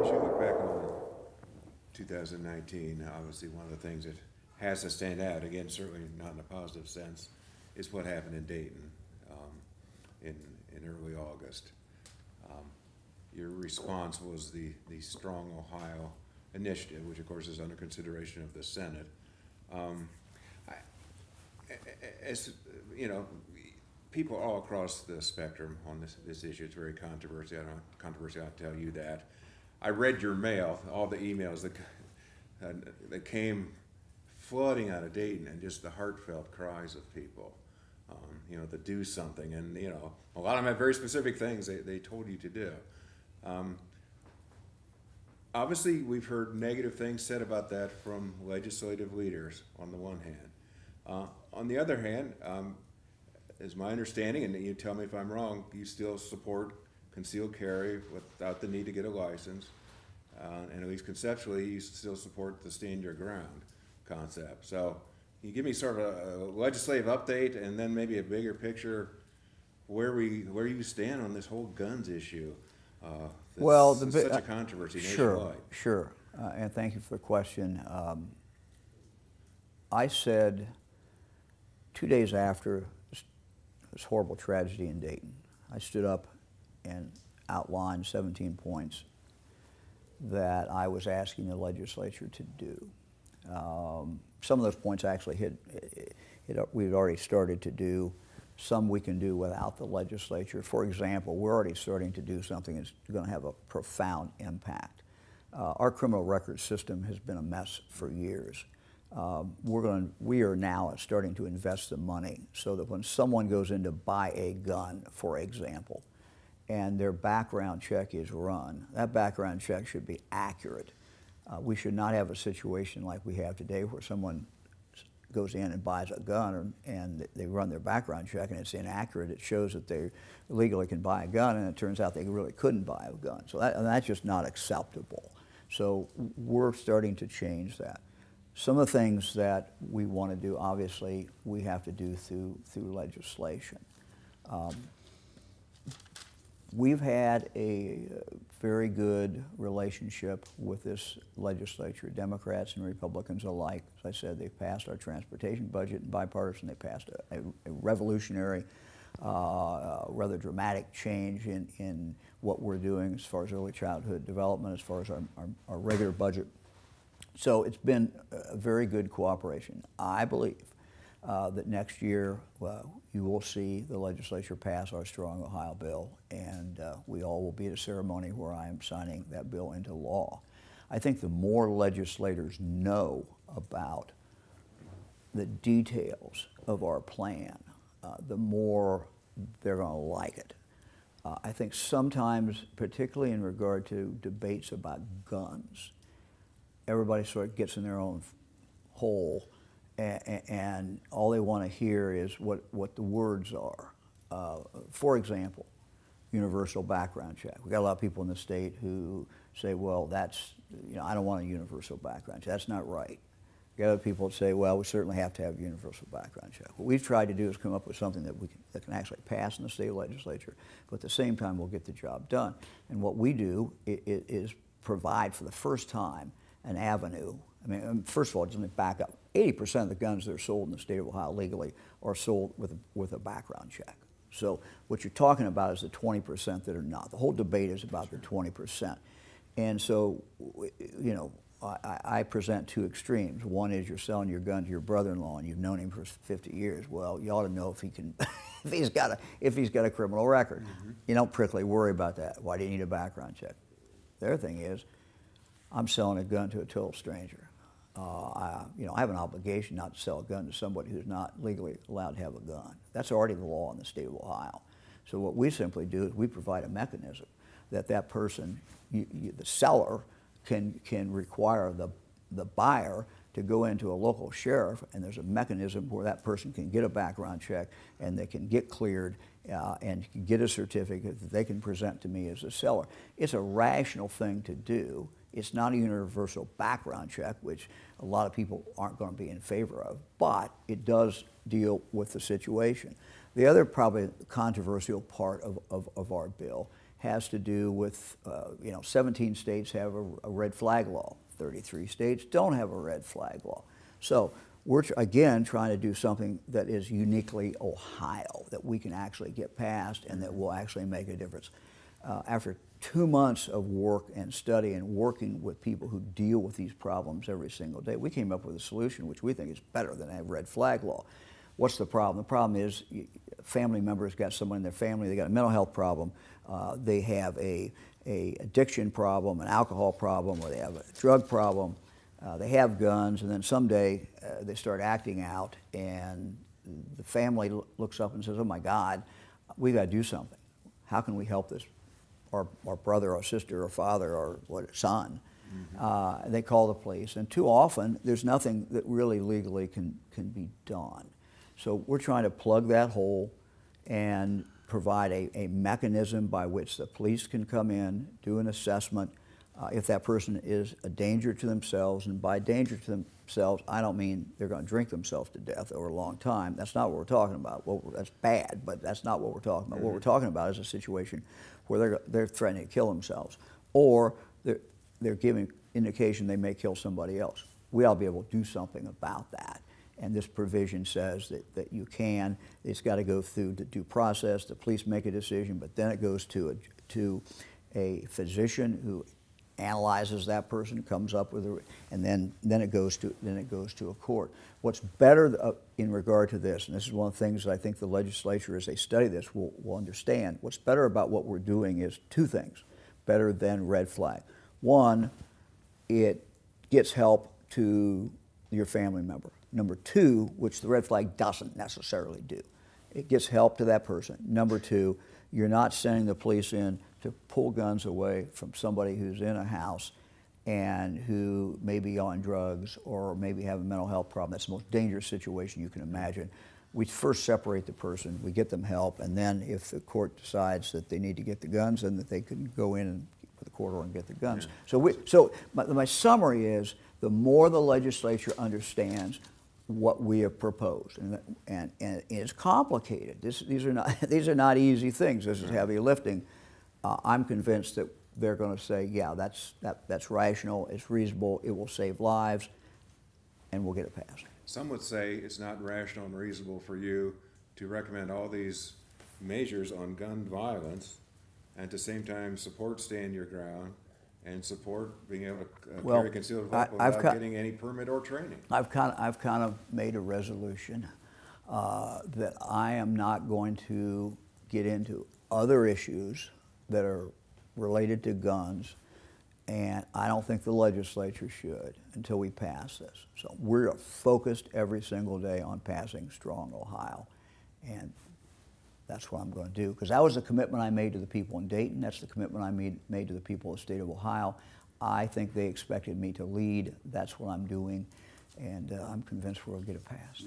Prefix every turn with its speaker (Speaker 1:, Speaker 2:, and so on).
Speaker 1: As you look back on 2019, obviously one of the things that has to stand out, again, certainly not in a positive sense, is what happened in Dayton in early August. Your response was the Strong Ohio initiative, which of course is under consideration of the Senate. As you know, people all across the spectrum on this issue, it's very controversial. I'll tell you that. I read your mail, all the emails that came flooding out of Dayton, and just the heartfelt cries of people, you know, to do something. And, you know, a lot of them have very specific things they told you to do. Obviously, we've heard negative things said about that from legislative leaders on the one hand. On the other hand, is my understanding, and you tell me if I'm wrong, you still support concealed carry without the need to get a license, and at least conceptually, you still support the stand your ground concept. So can you give me sort of a legislative update, and then maybe a bigger picture where you stand on this whole guns issue?
Speaker 2: Well,
Speaker 1: such a controversy nationwide.
Speaker 2: Sure, and thank you for the question. I said 2 days after this horrible tragedy in Dayton, I stood up and outlined 17 points that I was asking the legislature to do. Some of those points actually we'd already started to do. Some we can do without the legislature. For example, we're already starting to do something that's going to have a profound impact. Our criminal record system has been a mess for years. We are now starting to invest the money so that when someone goes in to buy a gun, for example, and their background check is run, that background check should be accurate. We should not have a situation like we have today where someone goes in and buys a gun and they run their background check and it's inaccurate. It shows that they legally can buy a gun, and it turns out they really couldn't buy a gun. So that's just not acceptable. So we're starting to change that. Some of the things that we want to do, obviously, we have to do through legislation. We've had a very good relationship with this legislature, Democrats and Republicans alike. As I said, they've passed our transportation budget in bipartisan. They passed a revolutionary, rather dramatic change in what we're doing as far as early childhood development, as far as our regular budget. So it's been a very good cooperation. I believe that next year you will see the legislature pass our Strong Ohio bill, and we all will be at a ceremony where I am signing that bill into law. I think the more legislators know about the details of our plan, the more they're going to like it. I think sometimes, particularly in regard to debates about guns, everybody sort of gets in their own hole, and all they want to hear is what the words are. For example, universal background check. We've got a lot of people in the state who say, well, that's, you know, I don't want a universal background check. That's not right. You got other people that say, well, we certainly have to have a universal background check. What we've tried to do is come up with something that can actually pass in the state legislature, but at the same time we'll get the job done. And what we do is provide for the first time an avenue. I mean, first of all, just let me back up. 80% of the guns that are sold in the state of Ohio legally are sold with a background check. So what you're talking about is the 20% that are not. The whole debate is about the 20%. And so, you know, I present two extremes. One is you're selling your gun to your brother-in-law and you've known him for 50 years. Well, you ought to know if he can, if he's got a criminal record. Mm-hmm. You don't prickly worry about that. Why do you need a background check? The other thing is, I'm selling a gun to a total stranger. I have an obligation not to sell a gun to somebody who's not legally allowed to have a gun. That's already the law in the state of Ohio. So what we simply do is we provide a mechanism that person, the seller, can require the buyer to go into a local sheriff, and there's a mechanism where that person can get a background check and they can get cleared and get a certificate that they can present to me as a seller. It's a rational thing to do. It's not a universal background check, which a lot of people aren't going to be in favor of, but it does deal with the situation. The other probably controversial part of our bill has to do with, 17 states have a red flag law. 33 states don't have a red flag law. So we're, again, trying to do something that is uniquely Ohio, that we can actually get past and that will actually make a difference. After 2 months of work and study and working with people who deal with these problems every single day, we came up with a solution which we think is better than a red flag law. What's the problem? The problem is a family member's got someone in their family, they got a mental health problem, they have a addiction problem, an alcohol problem, or they have a drug problem, they have guns, and then someday they start acting out, and the family looks up and says, oh my God, we've got to do something. How can we help this? Our brother or sister or father or son. They call the police, and too often there's nothing that really legally can be done. So we're trying to plug that hole and provide a mechanism by which the police can come in, do an assessment. If that person is a danger to themselves, and by danger to themselves, I don't mean they're going to drink themselves to death over a long time. That's not what we're talking about. That's bad, but that's not what we're talking about. What we're talking about is a situation where they're threatening to kill themselves, or they're giving indication they may kill somebody else. We ought to be able to do something about that. And this provision says that you can. It's got to go through the due process. The police make a decision, but then it goes to a physician who analyzes that person, comes up with and then it goes to a court. What's better in regard to this, and this is one of the things that I think the legislature, as they study this, will understand. What's better about what we're doing is two things better than red flag. One, it gets help to your family member. Number two, which the red flag doesn't necessarily do, it gets help to that person. Number two, you're not sending the police in to pull guns away from somebody who's in a house and who may be on drugs or maybe have a mental health problem. That's the most dangerous situation you can imagine. We first separate the person, we get them help, and then if the court decides that they need to get the guns, then that they can go in and put the court order and get the guns. Yeah. So my summary is, the more the legislature understands what we have proposed, and it's complicated. These are not easy things. This is heavy lifting. I'm convinced that they're going to say, yeah, that's rational, it's reasonable, it will save lives, and we'll get it passed.
Speaker 1: Some would say it's not rational and reasonable for you to recommend all these measures on gun violence and at the same time support stand your ground and support being able to carry concealed weapon without getting any permit or training.
Speaker 2: I've kind of made a resolution that I am not going to get into other issues that are related to guns, and I don't think the legislature should until we pass this. So we're focused every single day on passing Strong Ohio, and that's what I'm going to do, because that was the commitment I made to the people in Dayton. That's the commitment I made to the people of the state of Ohio. I think they expected me to lead. That's what I'm doing, and I'm convinced we'll get it passed.